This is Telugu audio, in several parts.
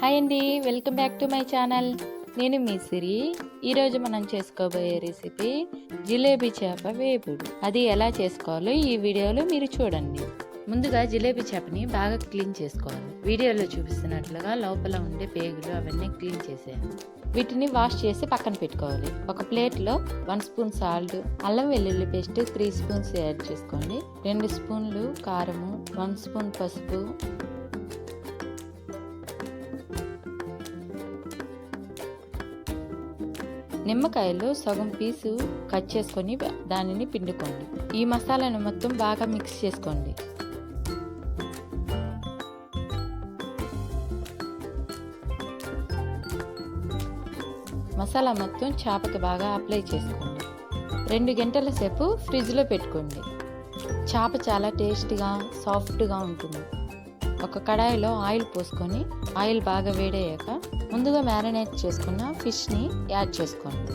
హాయ్ అండి, welcome back to my channel. నేను మీ సిరి. ఈరోజు మనం చేసుకోబోయే రెసిపీ జిలేబీ చేప వేపుడు. అది ఎలా చేసుకోవాలో ఈ వీడియోలో మీరు చూడండి. ముందుగా జిలేబీ చేపని బాగా క్లీన్ చేసుకోవాలి. వీడియోలో చూపిస్తున్నట్లుగా లోపల ఉండే పేగులు అవన్నీ క్లీన్ చేసేయాలి. వీటిని వాష్ చేసి పక్కన పెట్టుకోవాలి. ఒక ప్లేట్లో 1 స్పూన్ సాల్ట్, అల్లం వెల్లుల్లి పేస్ట్ 3 స్పూన్స్ యాడ్ చేసుకోండి. 2 స్పూన్లు కారము, 1 స్పూన్ పసుపు, నిమ్మకాయలో సగం పీసు కట్ చేసుకొని దానిని పిండుకోండి. ఈ మసాలాను మొత్తం బాగా మిక్స్ చేసుకోండి. మసాలా మొత్తం చేపకి బాగా అప్లై చేసుకోండి. 2 గంటల సేపు ఫ్రిడ్జ్లో పెట్టుకోండి. చేప చాలా టేస్టీగా సాఫ్ట్గా ఉంటుంది. ఒక కడాయిలో ఆయిల్ పోసుకొని ఆయిల్ బాగా వేడయ్యాక ముందుగా మ్యారినేట్ చేసుకున్న ఫిష్ని యాడ్ చేసుకోండి.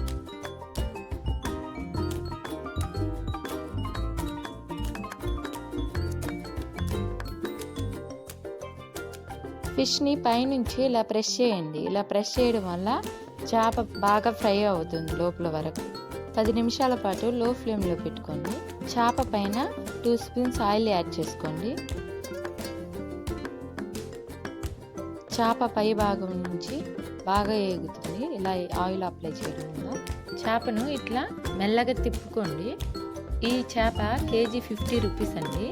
ఫిష్ని పైనుంచి ఇలా ప్రెస్ చేయండి. ఇలా ప్రెస్ చేయడం వల్ల చేప బాగా ఫ్రై అవుతుంది లోపల వరకు. 10 నిమిషాల పాటు లో ఫ్లేమ్లో పెట్టుకోండి. చేప పైన 2 స్పూన్స్ ఆయిల్ యాడ్ చేసుకోండి. చేప పై భాగం నుంచి బాగా ఏగుతుంది. ఇలా ఆయిల్ అప్లై చేయడం వల్ల చేపను ఇట్లా మెల్లగా తిప్పుకోండి. ఈ చేప కేజీ 50 రూపీస్ అండి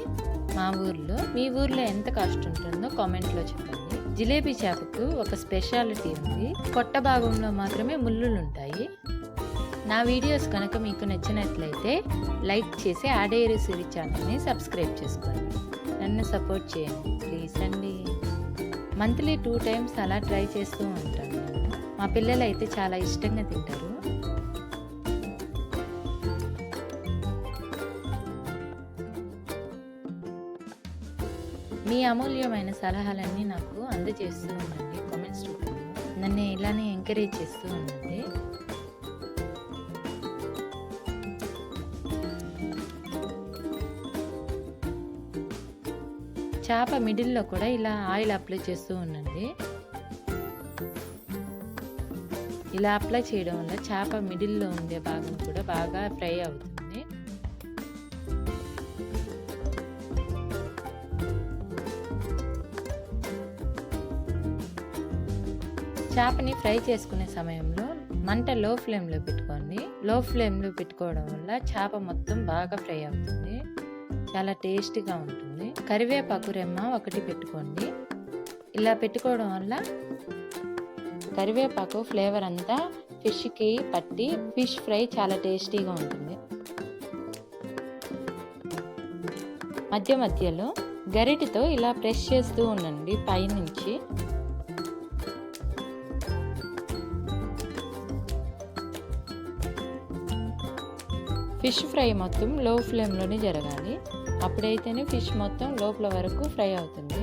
మా ఊర్లో. మీ ఊర్లో ఎంత కాస్ట్ ఉంటుందో కామెంట్లో చెప్పండి. జిలేబీ చేపకు ఒక స్పెషాలిటీ ఉంది. పొట్ట భాగంలో మాత్రమే ముళ్ళులు ఉంటాయి. నా వీడియోస్ కనుక మీకు నచ్చినట్లయితే లైక్ చేసి ఆడేరు సిరి ఛానల్ని సబ్స్క్రైబ్ చేసుకోండి. నన్ను సపోర్ట్ చేయండి ప్లీజ్ అండి. మంత్లీ 2 టైమ్స్ అలా ట్రై చేస్తూ ఉంటాను. మా పిల్లలు అయితే చాలా ఇష్టంగా తింటారు. మీ అమూల్యమైన సలహాలన్నీ నాకు అందజేస్తూ ఉండండి కామెంట్స్ రూపంలో. నన్ను ఇలానే ఎంకరేజ్ చేస్తూ ఉండండి. చేప మిడిల్లో కూడా ఇలా ఆయిల్ అప్లై చేస్తూ ఉండండి. ఇలా అప్లై చేయడం వల్ల చేప మిడిల్లో ఉండే భాగం కూడా బాగా ఫ్రై అవుతుంది. చేపని ఫ్రై చేసుకునే సమయంలో మంట లో ఫ్లేమ్లో పెట్టుకోండి. లో ఫ్లేమ్లో పెట్టుకోవడం వల్ల చేప మొత్తం బాగా ఫ్రై అవుతుంది. చాలా టేస్టీగా ఉంటుంది. కరివేపాకు రెమ్మ 1 పెట్టుకోండి. ఇలా పెట్టుకోవడం వల్ల కరివేపాకు ఫ్లేవర్ అంతా ఫిష్కి పట్టి ఫిష్ ఫ్రై చాలా టేస్టీగా ఉంటుంది. మధ్య మధ్యలో గరిటెతో ఇలా ప్రెస్ చేస్తూ ఉండండి పైనుంచి. ఫిష్ ఫ్రై మొత్తం లో ఫ్లేమ్లోనే జరగాలి. అప్పుడైతేనే ఫిష్ మొత్తం లోపల వరకు ఫ్రై అవుతుంది.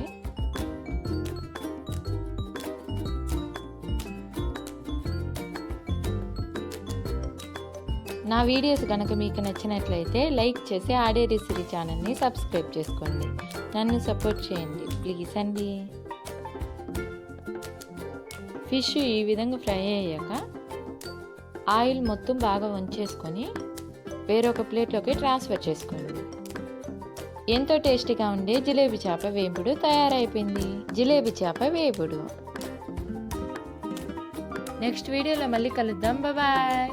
నా వీడియోస్ కనుక మీకు నచ్చినట్లయితే లైక్ చేసి ఆడేరు సిరి ఛానల్ని సబ్స్క్రైబ్ చేసుకోండి. నన్ను సపోర్ట్ చేయండి ప్లీజ్ అండి. ఫిష్ ఈ విధంగా ఫ్రై అయ్యాక ఆయిల్ మొత్తం బాగా వంచేసుకొని వేరొక ప్లేట్లోకి ట్రాన్స్ఫర్ చేసుకోండి. ఎంతో టేస్టీగా ఉండే జిలేబీ చేప వేపుడు తయారైపోయింది. జిలేబీ చేప వేపుడు. నెక్స్ట్ వీడియోలో మళ్ళీ కలుద్దాం. బాయ్.